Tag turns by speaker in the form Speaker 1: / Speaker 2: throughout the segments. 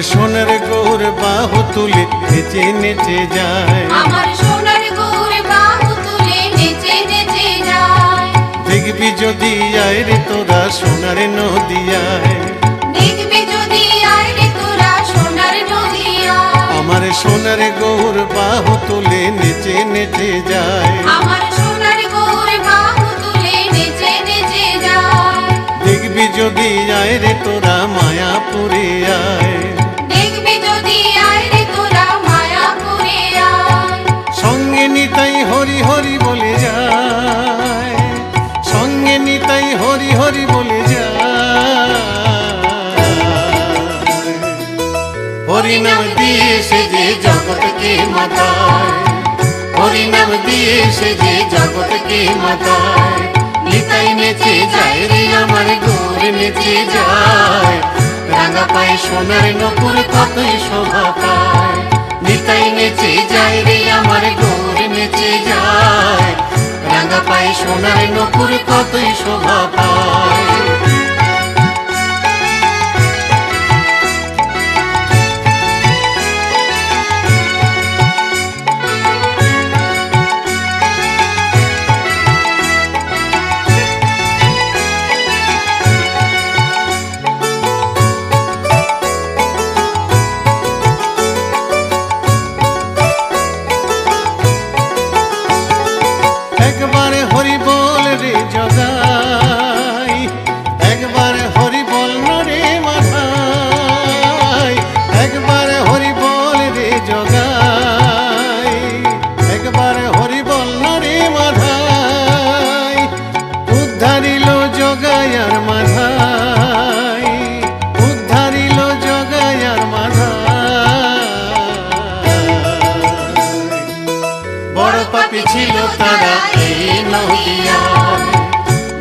Speaker 1: সোনার গৌর বাহু তুলে নেচে নেচে যায়,
Speaker 2: আমার সোনার গৌর বাহু তুলে নেচে নেচে যায়।
Speaker 1: দেখবি যদি আয় রে তোরা সোনার নদিয়ায়,
Speaker 2: দেখবি যদি আয় রে তোরা সোনার নদিয়ায়।
Speaker 1: আমার সোনার গৌর বাহু তুলে নেচে নেচে যায়,
Speaker 2: আমার সোনার গৌর বাহু তুলে নেচে নেচে যায়।
Speaker 1: দেখবি যদি আয় রে তোরা মায়াপুরে আয়,
Speaker 2: দেখবি যদি আয় রে তোরা মায়াপুরে আয়।
Speaker 1: সঙ্গে নিতাই হরি হরি বলে যায়, সঙ্গে নিতাই হরি হরি বলে যায়। হরি নাম দিয়ে সে যে জগৎকে মাতায়, হরি নাম দিয়ে সে যে জগৎকে মাতায়। নিতাই নেচে যায় রে আমার গৌর নেচে যায়, রাঙা পায়ে সোনার নপুর কতই শোভা পায়। নিতাই নেচে যায় রে আমার গৌর নেচে যায়, রাঙা পায়ে সোনার নপুর কতই শোভা পায়। একবার হরি বল রে জগাই, একবার হরি বল রে মাথায়, একবার হরি বল রে জগাই, একবার হরি বল রে মাথায়। উদ্ধারিল জগাই আর মাথায়, উদ্ধারিল জগাই আর মাথায়। বড় পাপী ছিল তারা এই নদিয়ায়,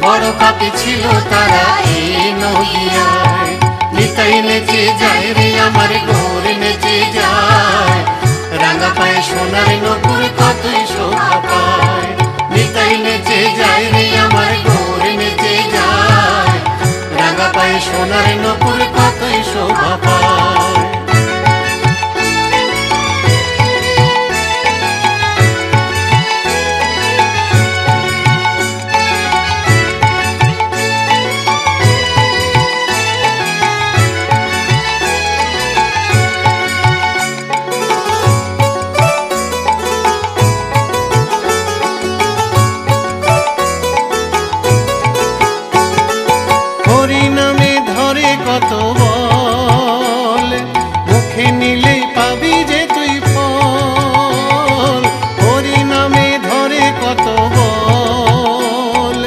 Speaker 1: বড় পাপী ছিল তারা এই নদিয়ায়। নিতাই নেচে যায় রে আমার গৌর নেচে যায়, রাঙা পায়ে সোনার নপুর কতই শোভা পায়। নিতাই নেচে যায় রে আমার গৌর নেচে যায়, রাঙা পায়ে সোনার নপুর কতই শোভা পায়। হরি নামে ধরে কত বল, মুখে নিলেই পাবি যে তুই ফল। হরি নামে ধরে কত বল,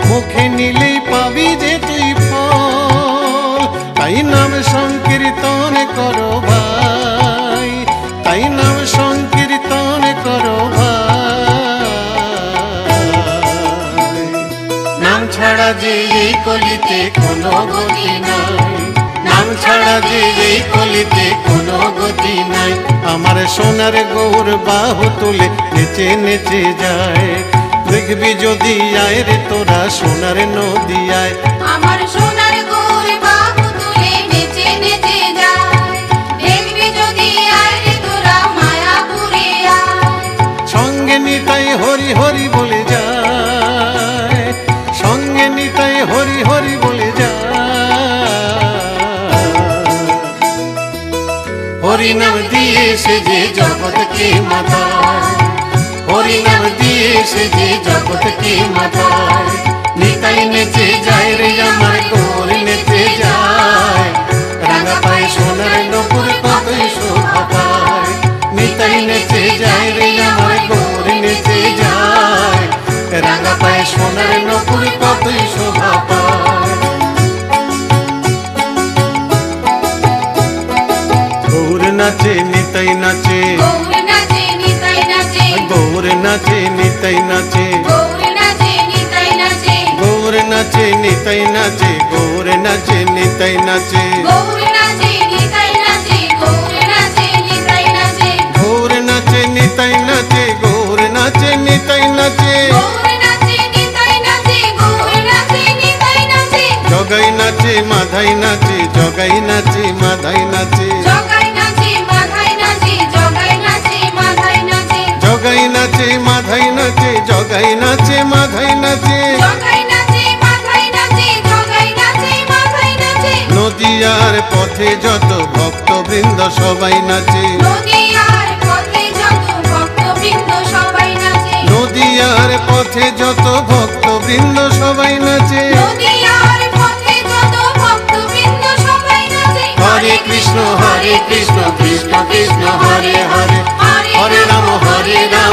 Speaker 1: মুখে নিলেই পাবি যে তুই ফল। তাই নাম সংকীর্তন করো ভাই, তাই নাম সংকীর্তন করো ভাই। নাম ছাড়া যে এই কলিতে কোনো গতি নাই, নাম ছাড়া যে এই কলিতে কোনো গতি নাই। আমার সোনার গৌর বাহু তুলে নেচে নেচে যায়, দেখবি যদি আয় রে তোরা সোনার নদিয়ায়।
Speaker 2: আমার সোনার গৌর বাহু তুলে নেচে নেচে যায়, দেখবি যদি আয় রে তোরা মায়াপুরে আয়।
Speaker 1: সঙ্গে নিতাই হরি হরি বলে যায়, সঙ্গে নিতাই হরি হরি বলে যায়। হরি নাম দিয়ে সে যে জগৎকে মাতায়, হরি নাম দিয়ে সে যে জগৎকে মাতায়। নিতাই নেচে যায় রে আমার গৌর নেচে যায়, রাঙা পায়ে সোনার নপুর কতই শোভা পায়। নিতাই নেচে যায় রে আমার গৌর নেচে যায়, রাঙা পায়ে সোনার নপুর কতই শোভা পায়। গৌর নাচে নিতাই নাচে,
Speaker 2: গৌর নাচে নিতাই নাচে,
Speaker 1: গৌর নাচে নিতাই নাচে,
Speaker 2: গৌর নাচে নিতাই নাচে,
Speaker 1: গৌর নাচে নিতাই নাচে, গৌর নাচে নিতাই নাচে,
Speaker 2: গৌর নাচে নিতাই নাচে, গৌর নাচে নিতাই নাচে,
Speaker 1: গৌর নাচে নিতাই নাচে, গৌর নাচে নিতাই নাচে।
Speaker 2: গৌর নাচে নিতাই নাচে, গৌর নাচে নিতাই নাচে,
Speaker 1: জগাই নাচে মাধাই নাচে, জগাই নাচে মাধাই নাচে।
Speaker 2: জগাই
Speaker 1: সবাই নাচে
Speaker 2: নদিয়ার পথে যত ভক্তবৃন্দ সবাই নাচে
Speaker 1: নদিয়ার পথে যত ভক্তবৃন্দ সবাই নাচে
Speaker 2: নদিয়ার পথে যত ভক্তবৃন্দ সবাই নাচে
Speaker 1: হরে কৃষ্ণ কৃষ্ণ কৃষ্ণ কৃষ্ণ হরে হরে হরে রাম